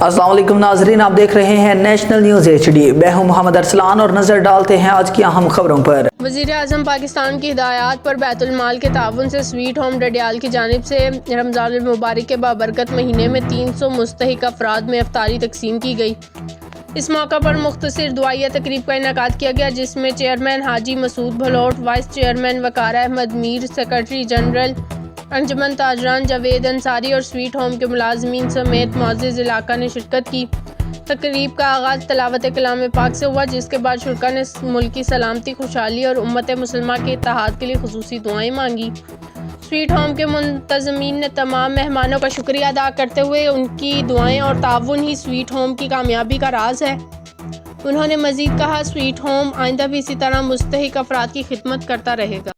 السلام علیکم ناظرین، آپ دیکھ رہے ہیں نیشنل نیوز HD۔ میں ہوں محمد ارسلان اور نظر ڈالتے ہیں آج کی اہم خبروں پر۔ وزیر اعظم پاکستان کی ہدایات پر بیت المال کے تعاون سے سویٹ ہوم ڈڈیال کی جانب سے رمضان المبارک کے بابرکت مہینے میں 300 مستحق افراد میں افطاری تقسیم کی گئی۔ اس موقع پر مختصر دعائیہ تقریب کا انعقاد کیا گیا، جس میں چیئرمین حاجی مسعود بھلوٹ، وائس چیئرمین وقار احمد میر، سیکرٹری جنرل انجمن تاجران جاوید انصاری اور سویٹ ہوم کے ملازمین سمیت معزز علاقہ نے شرکت کی۔ تقریب کا آغاز تلاوت کلام پاک سے ہوا، جس کے بعد شرکا نے ملک کی سلامتی، خوشحالی اور امت مسلمہ کے اتحاد کے لیے خصوصی دعائیں مانگی۔ سویٹ ہوم کے منتظمین نے تمام مہمانوں کا شکریہ ادا کرتے ہوئے ان کی دعائیں اور تعاون ہی سویٹ ہوم کی کامیابی کا راز ہے۔ انہوں نے مزید کہا، سویٹ ہوم آئندہ بھی اسی طرح مستحق افراد کی خدمت کرتا رہے گا۔